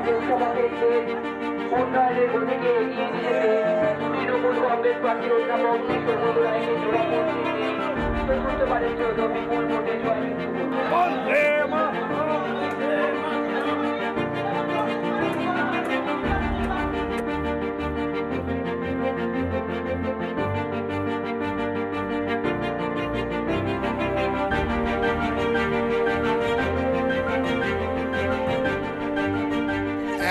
লোকসভা কেন্দ্রে উন্নয়নের গতিকে এগিয়ে নিয়ে যেতে তৃণমূল কংগ্রেস প্রার্থী অধ্যাপক কিশোর রায়কে জোড়া মন্ত্রীকে চতুর্থবারের জন্য বিপুল ভোটে জয়যুক্ত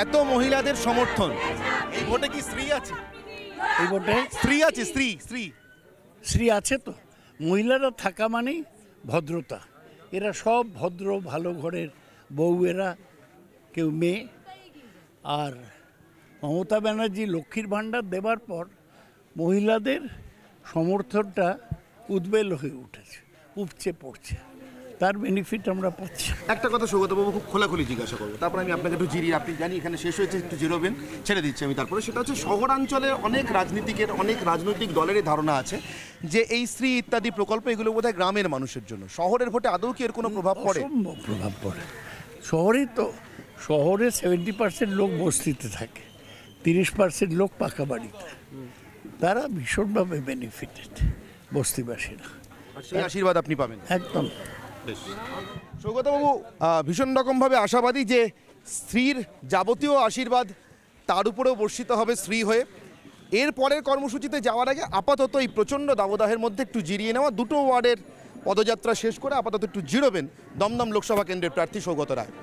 এত মহিলাদের সমর্থন, এই ভোটে কি স্ত্রী আছে? এই ভোটে স্ত্রী আছে, স্ত্রী স্ত্রী স্ত্রী আছে তো। মহিলারা থাকা মানেই ভদ্রতা। এরা সব ভদ্র ভালো ঘরের বউয়েরা, কেউ মেয়ে। আর মমতা ব্যানার্জি লক্ষ্মীর ভাণ্ডার দেবার পর মহিলাদের সমর্থনটা উদ্বেল হয়ে উঠেছে, উপচে পড়ছে। তার বেনিফিট আমরা পাচ্ছি। একটা কথা সৌগতবাবু খুব খোলাখুলি জিজ্ঞাসা করবো, তারপর আমি আপনাকে একটু জিরিয়ে, আপনি জানি এখানে শেষ হয়েছে, একটু জিরোবেন, ছেড়ে দিচ্ছি আমি। তারপরে সেটা হচ্ছে শহরাঞ্চলের অনেক রাজনৈতিক দলেরই ধারণা আছে যে এই স্ত্রী ইত্যাদি প্রকল্প এগুলো বোধহয় গ্রামের মানুষের জন্য। শহরের ভোটে আদৌ কি এর কোনো প্রভাব পড়ে? অসম্ভব প্রভাব পড়ে। শহরে 70% লোক বস্তিতে থাকে, 30% লোক পাকা বাড়িতে। তারা ভীষণভাবে বেনিফিটেড, বস্তিবাসীরা। সেই আশীর্বাদ আপনি পাবেন একদম। সৌগতবাবু ভীষণ রকমভাবে আশাবাদী যে স্ত্রীর যাবতীয় আশীর্বাদ তার উপরেও বর্ষিত হবে স্ত্রী হয়ে। এর পরের কর্মসূচিতে যাওয়ার আগে আপাতত এই প্রচণ্ড দাবদাহের মধ্যে একটু জিরিয়ে নেওয়া, দুটো ওয়ার্ডের পদযাত্রা শেষ করে আপাতত একটু জিরোবেন দমদম লোকসভা কেন্দ্রের প্রার্থী সৌগত রায়।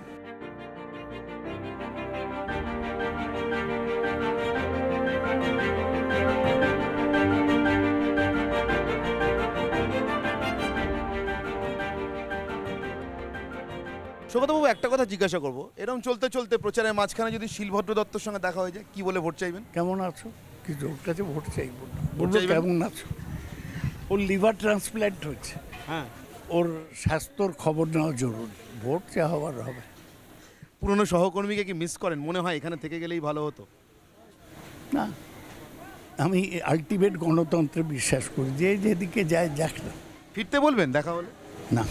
সৌগতবাবু একটা কথা জিজ্ঞাসা করবো, এরকম চলতে চলতে প্রচারের মাঝখানে যদি শিলভদ্র দত্তর সঙ্গে দেখা হয়ে যায়, কি বলে ভোট চাইবেন? কেমন আছো? কিছু ওর কাছে ভোট চাইব না, বলবো কেমন আছো। ওর লিভার ট্রান্সপ্ল্যান্ট হচ্ছে, হ্যাঁ, ওর স্বাস্থ্যর খবর নেওয়া জরুরি। ভোট যা হওয়ার হবে। পুরনো সহকর্মীকে কি মিস করেন? মনে হয় এখানে থেকে গেলেই ভালো হতো। না, আমি আলটিমেট গণতন্ত্রে বিশ্বাস করি, যে যেদিকে যায় যাক না। ফিরতে বলবেন দেখা হলে? না।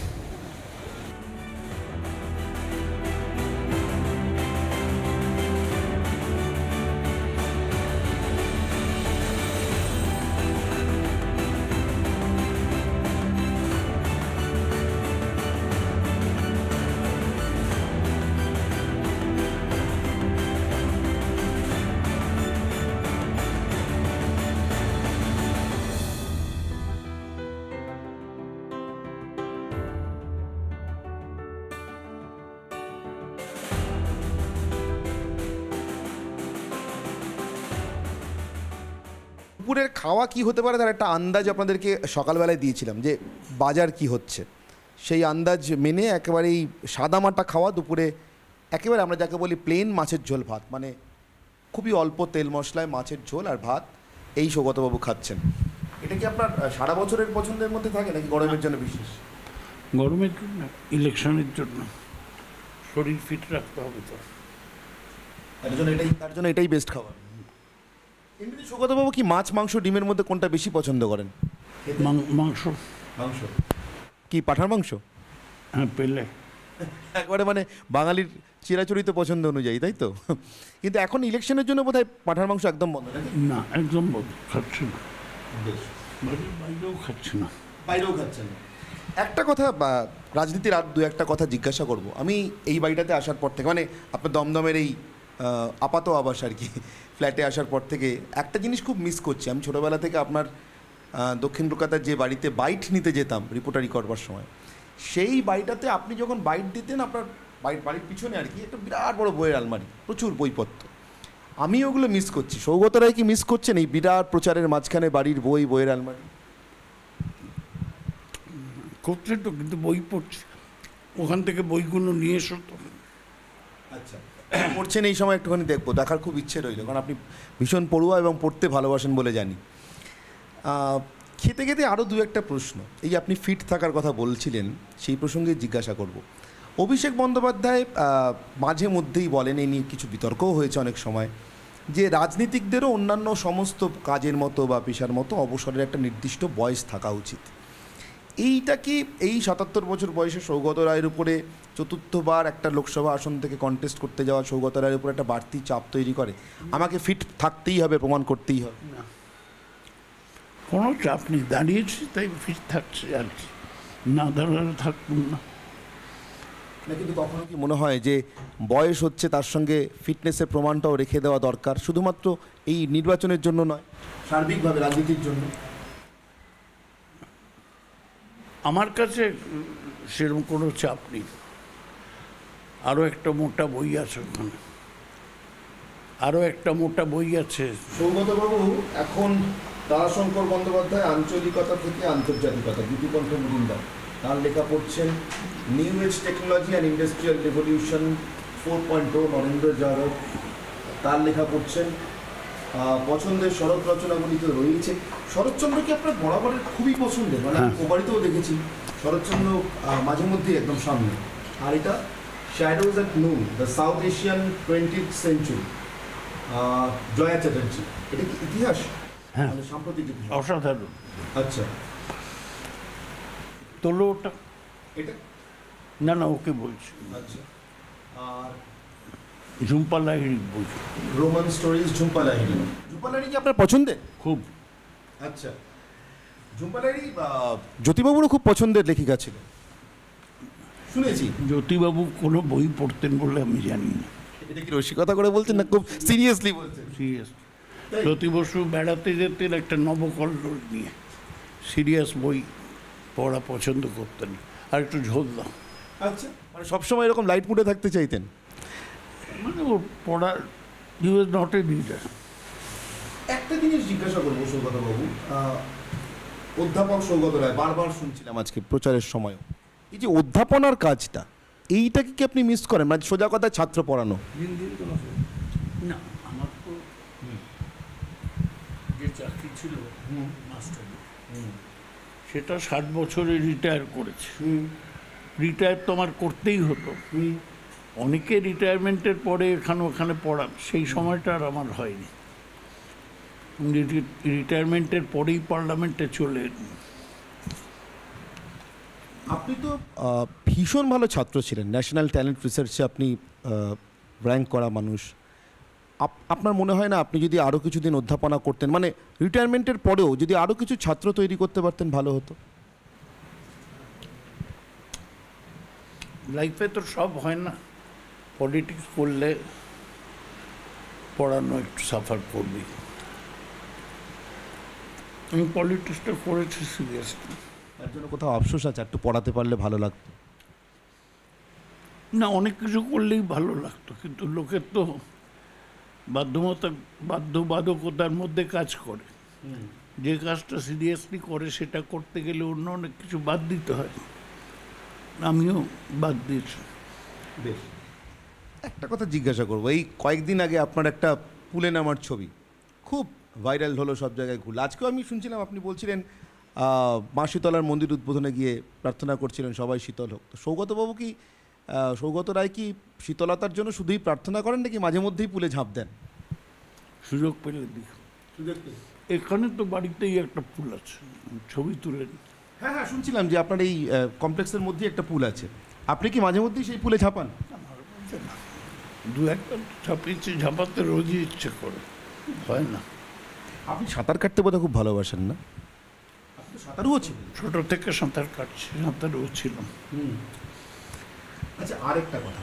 দুপুরের খাওয়া কি হতে পারে তার একটা আন্দাজ আপনাদেরকে সকালবেলায় দিয়েছিলাম, যে বাজার কি হচ্ছে সেই আন্দাজ মেনে একেবারেই সাদামাটা খাওয়া। দুপুরে একেবারে আমরা যাকে বলি প্লেন মাছের ঝোল ভাত, মানে খুবই অল্প তেল মশলায় মাছের ঝোল আর ভাত, এই সৌগতবাবু খাচ্ছেন। এটা কি আপনার সারা বছরের পছন্দের মধ্যে থাকে নাকি গরমের জন্য বিশেষ? গরমের জন্য, ইলেকশনের জন্য শরীর ফিট রাখতে হবে তো, তার জন্য এটাই বেস্ট খাবার। এমনিতে সৌগতবাবু কি মাছ মাংস ডিমের মধ্যে কোনটা বেশি পছন্দ করেন? মাংস। মাংস কি পাঁঠার মাংস? হ্যাঁ, পেলে একবারে মানে বাঙালির চিরাচরিত পছন্দ অনুযায়ী, তাই তো? কিন্তু এখন ইলেকশনের জন্য বোধহয় পাঁঠার মাংস একদম বন্ধ নাকি? না, একদম খাচ্ছে না, বাইরেও খাচ্ছে না। বাইরেও খাচ্ছেন। একটা কথা রাজনীতির আর দু একটা কথা জিজ্ঞাসা করব। আমি এই বাড়িটাতে আসার পর থেকে, মানে আপনার দমদমের এই আপাত আবাস আর কি, ফ্ল্যাটে আসার পর থেকে একটা জিনিস খুব মিস করছি। আমি ছোটোবেলা থেকে আপনার দক্ষিণ কলকাতার যে বাড়িতে বাইট নিতে যেতাম রিপোর্টারি করবার সময়, সেই বাড়িটাতে আপনি যখন বাইট দিতেন, আপনার বাড়ির পিছনে আর কি একটা বিরাট বড় বইয়ের আলমারি, প্রচুর বইপত্র। আমি ওগুলো মিস করছি। সৌগত রায় কি মিস করছেন এই বিরাট প্রচারের মাঝখানে বাড়ির বইয়ের আলমারি? করছে তো, কিন্তু বই পড়ছে, ওখান থেকে বইগুলো নিয়ে এসো তো। আচ্ছা, পড়ছেন এই সময়? একটুখানি দেখবো, দেখার খুব ইচ্ছে রইল, কারণ আপনি ভীষণ পড়ুয়া এবং পড়তে ভালোবাসেন বলে জানি। খেতে খেতে আরও দু একটা প্রশ্ন, এই যে আপনি ফিট থাকার কথা বলছিলেন, সেই প্রসঙ্গে জিজ্ঞাসা করব। অভিষেক বন্দ্যোপাধ্যায় মাঝে মধ্যেই বলেন, এই নিয়ে কিছু বিতর্কও হয়েছে অনেক সময়, যে রাজনীতিকদেরও অন্যান্য সমস্ত কাজের মতো বা পেশার মতো অবসরের একটা নির্দিষ্ট বয়স থাকা উচিত। এইটা কি এই 77 বছর বয়সে সৌগত রায়ের উপরে চতুর্থবার একটা লোকসভা আসন থেকে কন্টেস্ট করতে যাওয়া সৌগত রায়ের উপরে একটা বাড়তি চাপ তৈরি করে? আমাকে ফিট থাকতেই হবে, প্রমাণ করতেই হবে? না, কোনো চাপ নেই, দাঁড়িয়েছি তাই ফিট থাকছে আর কি, না দাঁড়ালে থাকতুম না। না, কিন্তু কখনো কি মনে হয় যে বয়স হচ্ছে, তার সঙ্গে ফিটনেসের প্রমাণটাও রেখে দেওয়া দরকার, শুধুমাত্র এই নির্বাচনের জন্য নয়, সার্বিকভাবে রাজনীতির জন্য? আমার কাছে সেরকম কোনো চাপ নেই। আরও একটা মোটা বই আছে ওখানে, আরও একটা মোটা বই আছে। সৌগতবাবু এখন তারাশঙ্কর বন্দ্যোপাধ্যায় আঞ্চলিকতা থেকে আন্তর্জাতিকতা, দ্যুতিকণ্ঠ মজুমদার, তার লেখা পড়ছেন। New age technology and industrial revolution 4.0 Narendra Yadav, তার লেখা পড়ছেন। পছন্দের শরৎ রচনাগুলিতে রয়েছে। শরৎচন্দ্র কি আপনার বরাবরের খুবই পছন্দের? মানে আমি কোবাড়িতেও দেখেছি শরৎচন্দ্র মাঝে মধ্যেই একদম সামনে। আর এটা shadows at noon, the South Asian 20th century, Joya Chatterji. এটা কি ইতিহাস? হ্যাঁ, মানে সাম্প্রতিক ইতিহাস। অসাধারণ। আচ্ছা, তোলো ওটা। এটা না না, ওকে বলছি। আচ্ছা। আর ঝুম্পা লাহিড়ি বই, রোমান স্টোরিজ, ঝুম্পা লাহিড়ি। ঝুম্পা লাহিড়ি কি আপনার পছন্দের? খুব। আচ্ছা, ঝুম্পা লাহিড়ি জ্যোতিবাবুরও খুব পছন্দের লেখিকা ছিল শুনেছি। জ্যোতিবাবু কোনো বই পড়তেন বলে আমি জানি না। এটা কি রসিকতা করে বলছেন না খুব সিরিয়াসলি বলছেন? সিরিয়াস। জ্যোতি বসু বেড়াতে যেতেন একটা নবকল্লোল নিয়ে, সিরিয়াস বই পড়া পছন্দ করতেন, আর একটু ঝোল দাও। আচ্ছা, মানে সবসময় এরকম লাইট মুডে থাকতে চাইতেন? মানে ওর পড়ার, হি ওয়াজ নট এ রিডার। একটা জিনিস জিজ্ঞাসা করবো সৌগতবাবু, অধ্যাপক সৌগত রায়, বারবার শুনছিলাম আজকে প্রচারের সময়ও, এই যে অধ্যাপনার কাজটা, এইটাকে কি আপনি মিস করেন? মানে সোজা কথা ছাত্র পড়ানো। না, আমার তো যে চাকরি ছিল মাস্টার, সেটা 60 বছরে রিটায়ার করেছে। রিটায়ার তো আমার করতেই হতো। অনেকে রিটায়ারমেন্টের পরে এখানে ওখানে পড়ান, সেই সময়টা আর আমার হয়নি। রিটায়ারমেন্টের পরেই পার্লামেন্টে চলে এলাম। আপনি তো ভীষণ ভালো ছাত্র ছিলেন, ন্যাশনাল ট্যালেন্ট রিসার্চে আপনি র্যাঙ্ক করা মানুষ। আপনার মনে হয় না আপনি যদি আরও কিছুদিন অধ্যাপনা করতেন, মানে রিটায়ারমেন্টের পরেও যদি আরও কিছু ছাত্র তৈরি করতে পারতেন, ভালো হতো? লাইফে তো সব হয় না, পলিটিক্স করলে পড়ানো একটু সাফার করবে। আমি পলিটিক্সটা করেছি সিরিয়াসলি। তার জন্য কোথাও আফসোস আছে, একটু পড়াতে পারলে ভালো লাগতো? না, অনেক কিছু করলেই ভালো লাগতো, কিন্তু লোকের তো বাধ্যবাধকতার মধ্যে কাজ করে। যে কাজটা সিরিয়াসলি করে সেটা করতে গেলে অন্য অনেক কিছু বাদ দিতে হয়। আমিও বাদ দিয়েছি। বেশ, একটা কথা জিজ্ঞাসা করবো, এই কয়েকদিন আগে আপনার একটা পুলে নামার ছবি খুব ভাইরাল হলো, সব জায়গায় ঘুরল। আজকেও আমি শুনছিলাম আপনি বলছিলেন মা শীতলার মন্দির উদ্বোধনে গিয়ে প্রার্থনা করছিলেন সবাই শীতল হোক। তো সৌগতবাবু কি, সৌগত রায় কি শীতলতার জন্য শুধুই প্রার্থনা করেন, নাকি মাঝে মধ্যেই পুলে ঝাঁপ দেন? সুযোগ পেলে দিই। এখানে তো বাড়িতেই একটা পুল আছে, ছবি তুলে নিই। হ্যাঁ হ্যাঁ, শুনছিলাম যে আপনার এই কমপ্লেক্সের মধ্যেই একটা পুল আছে। আপনি কি মাঝে মধ্যেই সেই পুলে ঝাঁপান? দু একটা ঝাঁপিয়েছি, ঝাঁপাতে রোজই ইচ্ছে করে, হয় না। আপনি সাঁতার কাটতে বোধহয় খুব ভালোবাসেন না? আপনি সাঁতারুও ছিলেন? ছোটো থেকে সাঁতার কাটছি, সাঁতারও ছিলাম। আচ্ছা, আরেকটা কথা,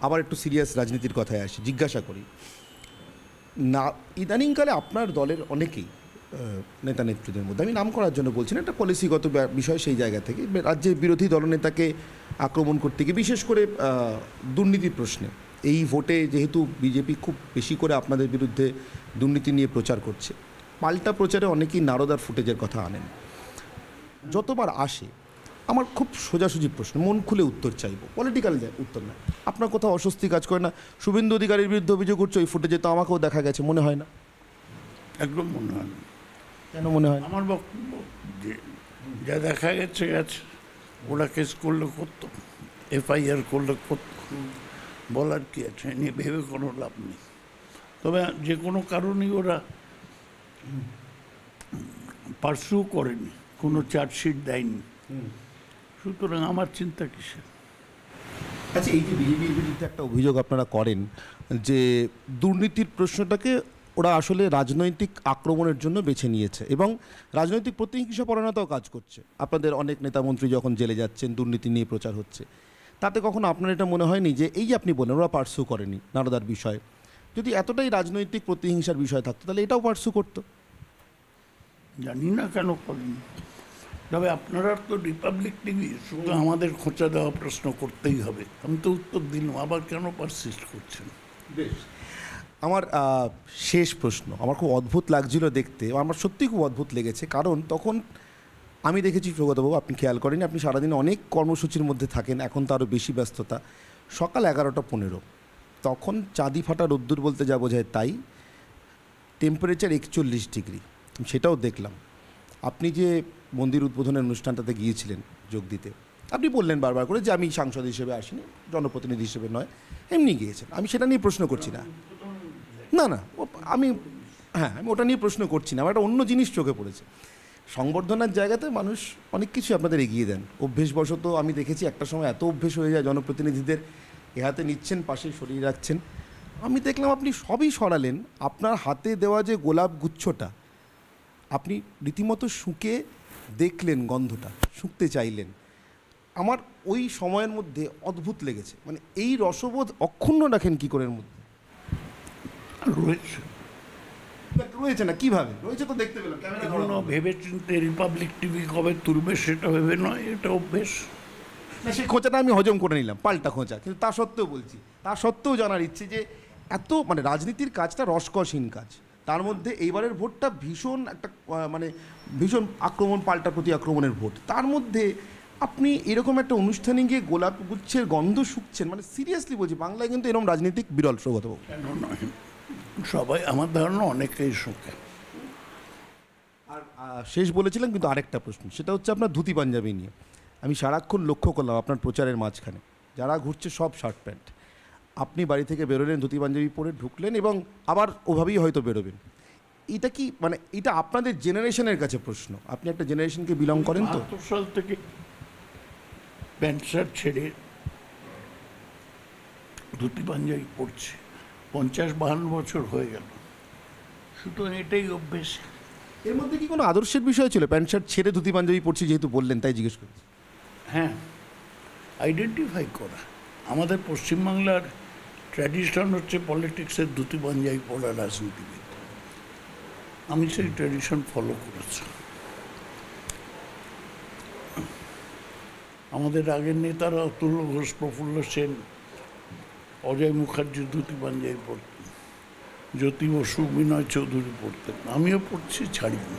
আবার একটু সিরিয়াস রাজনীতির কথায় আসি, জিজ্ঞাসা করি না, ইদানিংকালে আপনার দলের অনেকেই নেতা নেত্রীদের মধ্যে, আমি নাম করার জন্য বলছি না, একটা পলিসিগত বিষয়, সেই জায়গা থেকে রাজ্যের বিরোধী দলনেতাকে আক্রমণ করতে গিয়ে, বিশেষ করে দুর্নীতির প্রশ্নে, এই ভোটে যেহেতু বিজেপি খুব বেশি করে আপনাদের বিরুদ্ধে দুর্নীতি নিয়ে প্রচার করছে, পাল্টা প্রচারে অনেকেই নারদার ফুটেজের কথা আনেন। যতবার আসে আমার খুব সোজাসুজি প্রশ্ন, মন খুলে উত্তর চাইবো, পলিটিক্যাল উত্তর না। আপনার কোথাও অস্বস্তি কাজ করে না? শুভেন্দু অধিকারীর বিরুদ্ধে অভিযোগ করছে, ওই ফুটেজে তো আমাকেও দেখা গেছে, মনে হয় না? একদম মনে হয় না। কেন মনে হয়? আমার বক্তব্য যে যা দেখা গেছে গেছে, ওরা কেস করলে করতো, এফআইআর করলে করতো, বলার কি আছে, নিয়ে ভেবে কোনো লাভ নেই। তবে যে কোনো কারণেই ওরা পার্সু করেনি, কোনো চার্জশিট দেয়নি, সুতরাং আমার চিন্তা কিসের? আচ্ছা, এই যে বিজেপির বিরুদ্ধে একটা অভিযোগ আপনারা করেন যে দুর্নীতির প্রশ্নটাকে ওরা আসলে রাজনৈতিক আক্রমণের জন্য বেছে নিয়েছে এবং রাজনৈতিক প্রতিহিংসা পরায়ণতাও কাজ করছে। আপনাদের অনেক নেতামন্ত্রী যখন জেলে যাচ্ছেন, দুর্নীতি নিয়ে প্রচার হচ্ছে, তাতে কখনো আপনার এটা মনে হয়নি যে এই যে আপনি বলেন ওরা পার্সু করেনি নারদার বিষয়, যদি এতটাই রাজনৈতিক প্রতিহিংসার বিষয় থাকতো তাহলে এটাও পার্সু করতো? জানি না কেন করেনি, তবে আপনারা তো রিপাবলিক টিভি, শুধু আমাদের খোঁচা দেওয়া প্রশ্ন করতেই হবে। আমি তো উত্তর দিলাম, আবার কেন পারসিস্ট করছেন? বেশ, আমার শেষ প্রশ্ন, আমার খুব অদ্ভুত লাগছিল দেখতে, আমার সত্যিই খুব অদ্ভুত লেগেছে, কারণ তখন আমি দেখেছি সৌগতবাবু, আপনি খেয়াল করেন, আপনি সারাদিন অনেক কর্মসূচির মধ্যে থাকেন, এখন তো আরও বেশি ব্যস্ততা। সকাল 11:15, তখন চাঁদি ফাটা রোদ্দুর বলতে যা বোঝায় তাই, টেম্পারেচার 41 ডিগ্রি, সেটাও দেখলাম। আপনি যে মন্দির উদ্বোধনের অনুষ্ঠানটাতে গিয়েছিলেন যোগ দিতে, আপনি বললেন বারবার করে যে আমি সাংসদ হিসেবে আসিনি, জনপ্রতিনিধি হিসেবে নয়, এমনি গিয়েছেন। আমি সেটা নিয়ে প্রশ্ন করছি না, না না, আমি ওটা নিয়ে প্রশ্ন করছি না, আমার একটা অন্য জিনিস চোখে পড়েছে। সংবর্ধনার জায়গাতে মানুষ অনেক কিছু আপনাদের এগিয়ে দেন, অভ্যেসবশত আমি দেখেছি একটা সময় এত অভ্যেস হয়ে যায় জনপ্রতিনিধিদের এ হাতে নিচ্ছেন, পাশে সরিয়ে রাখছেন। আমি দেখলাম আপনি সবই সরালেন, আপনার হাতে দেওয়া যে গোলাপ গুচ্ছটা আপনি রীতিমতো শুঁকে দেখলেন, গন্ধটা শুঁকতে চাইলেন। আমার ওই সময়ের মধ্যে অদ্ভুত লেগেছে, মানে এই রসবোধ অক্ষুণ্ণ রাখেন কী করে এর মধ্যে? রয়েছে রয়েছে না, কিভাবে রয়েছে তো দেখতে পেলাম। এখনো ভেবে চিন্তে রিপাবলিক টিভি কবে তুলবে সেটা ভেবে নয়, এটা অভ্যেস। না, সেই খোঁচাটা আমি হজম করে নিলাম, পাল্টা খোঁচা, কিন্তু তা সত্ত্বেও বলছি, তা সত্ত্বেও জানার ইচ্ছে যে এত মানে রাজনীতির কাজটা রসকসহীন কাজ, তার মধ্যে এইবারের ভোটটা ভীষণ একটা মানে ভীষণ আক্রমণ, পাল্টা প্রতি আক্রমণের ভোট, তার মধ্যে আপনি এরকম একটা অনুষ্ঠানে গিয়ে গোলাপ গুচ্ছের গন্ধ শুকছেন, মানে সিরিয়াসলি বলছি, বাংলায় কিন্তু এরকম রাজনীতিক বিরল সৌগতবাবু। কেন নয়, সবাই, আমার ধারণা অনেকেই শোকে। আর শেষ বলেছিলাম কিন্তু আরেকটা প্রশ্ন, সেটা হচ্ছে আপনার ধুতি পাঞ্জাবি নিয়ে। আমি সারাক্ষণ লক্ষ্য করলাম আপনার প্রচারের মাঝখানে যারা ঘুরছে সব শার্ট প্যান্ট, আপনি বাড়ি থেকে বেরোলেন ধুতি পাঞ্জাবি পরে ঢুকলেন এবং আবার ওভাবেই হয়তো বেরোবেন। এটা কি মানে এটা আপনাদের জেনারেশনের কাছে প্রশ্ন, আপনি একটা জেনারেশনকে বিলং করেন তো? ৭২ সাল থেকে প্যান্ট শার্ট ছেড়ে ধুতি পাঞ্জাবি পরছি, ৫০-৫২ বছর হয়ে গেল, সুতরাং এটাই অভ্যেস। এর মধ্যে কি কোনো আদর্শের বিষয় ছিল? প্যান্ট শার্ট ছেড়ে ধুতি পাঞ্জাবি পরছি যেহেতু বললেন, তাই জিজ্ঞেস করছি। হ্যাঁ, আইডেন্টিফাই করা। আমাদের পশ্চিমবাংলার ট্র্যাডিশন হচ্ছে পলিটিক্সের ধুতি পাঞ্জাবি পড়া রাজনীতিবিদ, আমি সেই ট্র্যাডিশন ফলো করেছি। আমাদের আগের নেতারা অতুল্য ঘোষ, প্রফুল্ল সেন, অজয় মুখার্জি ধুতি পাঞ্জাবি পড়তেন, জ্যোতি বসু, বিনয় চৌধুরী পড়তেন, আমিও পড়ছি, ছাড়িনি।